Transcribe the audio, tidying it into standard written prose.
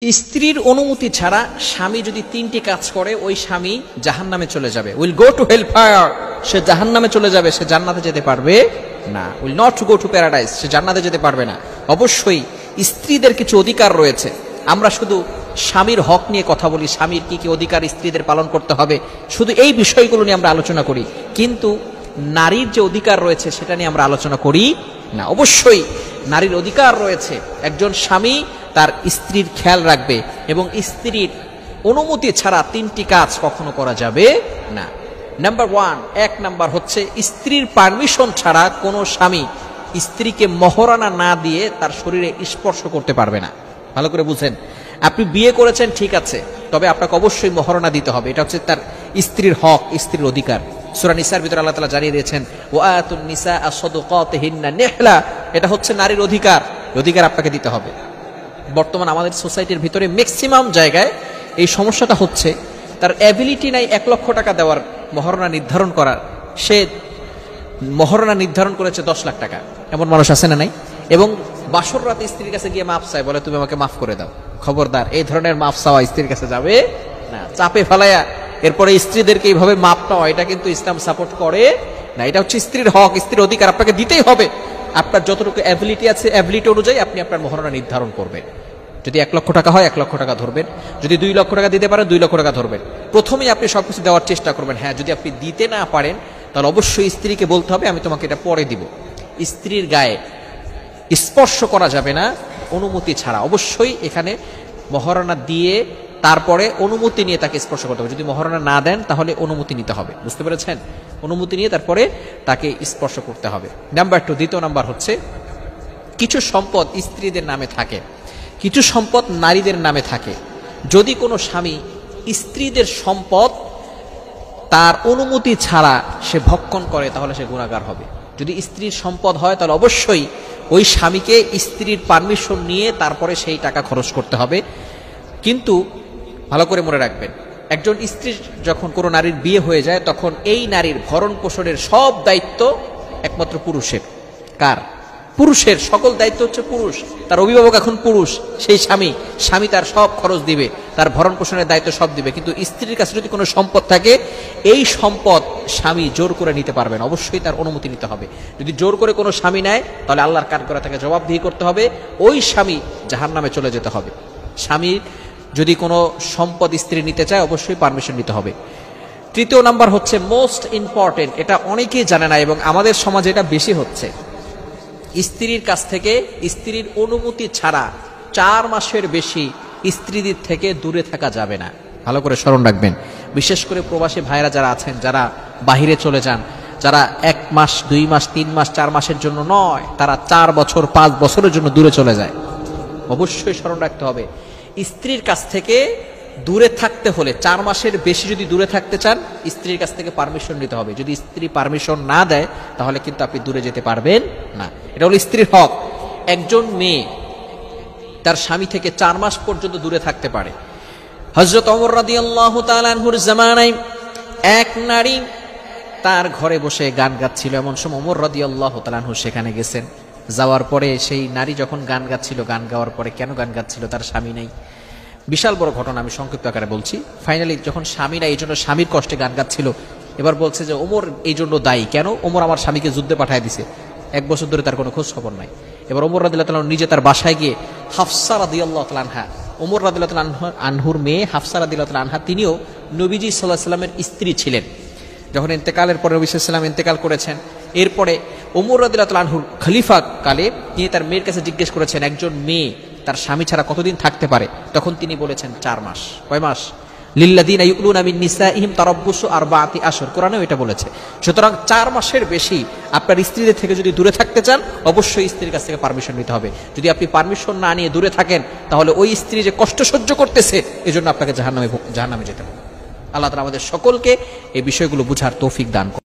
স্ত্রীর অনুমতি ছাড়া স্বামী যদি তিনটি কাজ করে ওই স্বামী জাহান্নামে চলে যাবে, will go to hell fire, সে জাহান্নামে চলে যাবে, সে জান্নাতে যেতে পারবে না। Will not to go to paradise, সে জান্নাতে যেতে পারবে না। অবশ্যই স্ত্রীদের কিছু অধিকার রয়েছে। আমরা শুধু স্বামীর হক নিয়ে কথা বলি, স্বামীর কি কি অধিকার স্ত্রীদের পালন করতে হবে, শুধু এই বিষয়গুলো নিয়ে আমরা আলোচনা করি, কিন্তু নারীর যে অধিকার রয়েছে সেটা নিয়ে আমরা আলোচনা করি না। অবশ্যই নারীর অধিকার রয়েছে। একজন স্বামী তার স্ত্রীর খেয়াল রাখবে এবং স্ত্রীর অনুমতি ছাড়া তিনটি কাজ কখনো করা যাবে না। নাম্বার ওয়ান, এক নাম্বার হচ্ছে স্ত্রীর পারমিশন ছাড়া কোনো স্বামী স্ত্রীকে মহরানা না দিয়ে তার শরীরে স্পর্শ করতে পারবে না। ভালো করে বুঝেন, আপনি বিয়ে করেছেন ঠিক আছে, তবে আপনাকে অবশ্যই মহরানা দিতে হবে। এটা হচ্ছে তার স্ত্রীর হক, স্ত্রীর অধিকার। সূরা নিসার ভিতরে আল্লাহ তাআলা জানিয়ে দিয়েছেন ওয়াতুন নিসা সাদকাতিহিন্না নিহলা, এটা হচ্ছে নারীর অধিকার, অধিকার আপনাকে দিতে হবে। বর্তমান আমাদের সোসাইটির ভিতরে ম্যাক্সিমাম জায়গায় এই সমস্যাটা হচ্ছে, তার অ্যাবিলিটি নাই 1 লক্ষ টাকা দেওয়ার, মহরণা নির্ধারণ করার, সে মহরণা নির্ধারণ করেছে 10 লাখ টাকা। এমন মানুষ আছে না নাই? এবং বাসর রাতে স্ত্রীর কাছে গিয়ে মাফ চায়, বলে তুমি আমাকে মাফ করে দাও। খবরদার, এই ধরনের মাফ চাওয়া স্ত্রীর কাছে যাবে না। চাপে ফেলায়া এরপরে স্ত্রীদেরকে এইভাবে মাপ পাওয়া, এটা কিন্তু ইসলাম সাপোর্ট করে না। এটা হচ্ছে স্ত্রীর হক, স্ত্রীর অধিকার, আপনাকে দিতেই হবে। আপনার যতটুকু অ্যাবিলিটি আছে, অ্যাবিলিটি অনুযায়ী আপনি আপনার মহরণা নির্ধারণ করবেন। যদি 1 লক্ষ টাকা হয় 1 লক্ষ টাকা ধরবেন, যদি 2 লক্ষ টাকা দিতে পারেন 2 লক্ষ টাকা ধরবেন। প্রথমেই আপনি সবকিছু দেওয়ার চেষ্টা করবেন। হ্যাঁ, যদি আপনি দিতে না পারেন তাহলে অবশ্যই স্ত্রীকে বলতে হবে আমি তোমাকে এটা পরে দিব। স্ত্রীর গায়ে স্পর্শ করা যাবে না অনুমতি ছাড়া। অবশ্যই এখানে মহরণা দিয়ে তারপরে অনুমতি নিয়ে তাকে স্পর্শ করতে হবে। যদি মহরণা না দেন তাহলে অনুমতি নিতে হবে, বুঝতে পেরেছেন? অনুমতি নিয়ে তারপরে তাকে স্পর্শ করতে হবে। নাম্বার 2, দ্বিতীয় নাম্বার হচ্ছে কিছু সম্পদ স্ত্রীদের নামে থাকে, কিছু সম্পদ নারীদের নামে থাকে। যদি কোনো স্বামী স্ত্রীদের সম্পদ তার অনুমতি ছাড়া সে ভক্ষণ করে তাহলে সে গুনাহগার হবে। যদি স্ত্রীর সম্পদ হয় তাহলে অবশ্যই ওই স্বামীকে স্ত্রীর পারমিশন নিয়ে তারপরে সেই টাকা খরচ করতে হবে। কিন্তু ভালো করে মনে রাখবেন, একজন স্ত্রী যখন কোনো নারীর বিয়ে হয়ে যায় তখন এই নারীর ভরণ পোষণের সব দায়িত্ব একমাত্র পুরুষের। কার? পুরুষের। সকল দায়িত্ব হচ্ছে পুরুষ, তার অভিভাবক এখন পুরুষ। সেই স্বামী তার সব খরচ দিবে, তার ভরণ পোষণের দায়িত্ব সব দিবে। কিন্তু স্ত্রীর কাছে যদি কোনো সম্পদ থাকে, এই সম্পদ স্বামী জোর করে নিতে পারবে না, অবশ্যই তার অনুমতি নিতে হবে। যদি জোর করে কোনো স্বামী নেয় তাহলে আল্লাহর কাঠ করে তাকে জবাবদিহি করতে হবে, ওই স্বামী জাহান্নামে চলে যেতে হবে। স্বামী যদি কোনো সম্পদ স্ত্রী নিতে চায় অবশ্যই পারমিশন নিতে হবে। তৃতীয় নাম্বার হচ্ছে মোস্ট ইম্পর্টেন্ট, এটা অনেকেই জানে না এবং আমাদের সমাজে এটা বেশি হচ্ছে। স্ত্রীর কাছ থেকে স্ত্রীর অনুমতি ছাড়া 4 মাসের বেশি স্ত্রীদের থেকে দূরে থাকা যাবে না। ভালো করে স্মরণ রাখবেন। বিশেষ করে প্রবাসী ভাইরা যারা আছেন, যারা বাহিরে চলে যান, যারা 1 মাস 2 মাস 3 মাস 4 মাসের জন্য নয়, তারা 4 বছর 5 বছরের জন্য দূরে চলে যায়। অবশ্যই স্মরণ রাখতে হবে, স্ত্রীর কাছ থেকে দূরে থাকতে হলে 4 মাসের বেশি যদি দূরে থাকতে চান স্ত্রীর কাছ থেকে পারমিশন নিতে হবে। যদি স্ত্রী পারমিশন না দেয় তাহলে কিন্তু আপনি দূরে যেতে পারবেন না। এটা হলো স্ত্রীর হক। একজন মেয়ে তার স্বামী থেকে 4 মাস পর্যন্ত দূরে থাকতে পারে। হযরত ওমর রাদিয়াল্লাহু তাআলা আনহুর জামানায় এক নারী তার ঘরে বসে গান গাচ্ছিল। এমন সময় ওমর রাদিয়াল্লাহু তাআলা আনহু সেখানে গেছেন। যাওয়ার পরে সেই নারী যখন গান গাচ্ছিল, গান গাওয়ার পরে কেন গান গাচ্ছিল? তার স্বামী নেই। বিশাল বড় ঘটনা, আমি সংক্ষিপ্ত আকারে বলছি। ফাইনালি যখন স্বামী নাই, এই জন্য স্বামীর কষ্টে গান গাচ্ছিল। এবার বলছে যে ওমর এই জন্য দায়ী। কেন? ওমর আমার স্বামীকে যুদ্ধে পাঠিয়ে দিছে, 1 বছর ধরে তার কোনো খোঁজ খবর নাই। এবার ওমর রাদিয়াল্লাহু তাআলা নিজে তার বাসায় গিয়ে হাফসা রাদিয়াল্লাহু তাআলা আনহা, ওমর রাদিয়াল্লাহু তাআলা আনহুর মেয়ে হাফসা রাদিয়াল্লাহু তাআলা আনহা, তিনিও নবীজি সাল্লাল্লাহু আলাইহি ওয়াসাল্লামের স্ত্রী ছিলেন। যখন ইন্তেকালের পরে নবী সাল্লাল্লাহু আলাইহি ওয়াসাল্লাম ইন্তেকাল করেছেন, এরপরে ওমর রাদিয়াল্লাহু তাআলা আনহুর খলিফা কালে তিনি তার মেয়ের কাছে জিজ্ঞেস করেছেন একজন মেয়ে তার স্বামী ছাড়া কতদিন থাকতে পারে? তখন তিনি বলেছেন 4 মাস। কয় মাস? লিল্লাযিনা ইউলুনা মিন নিসাইহিম তারাব্বুসু 4 আশহুর, কোরআনেও এটা বলেছে। সুতরাং 4 মাসের বেশি আপনার স্ত্রীদের থেকে যদি দূরে থাকতে চান অবশ্যই স্ত্রীর কাছ থেকে পারমিশন নিতে হবে। যদি আপনি পারমিশন না নিয়ে দূরে থাকেন তাহলে ওই স্ত্রী যে কষ্ট সহ্য করতেছে এজন্য আপনাকে জাহান্নামে যেতে হবে। আল্লাহ তাআলা আমাদের সকলকে এই বিষয়গুলো বুঝার তৌফিক দান করুন।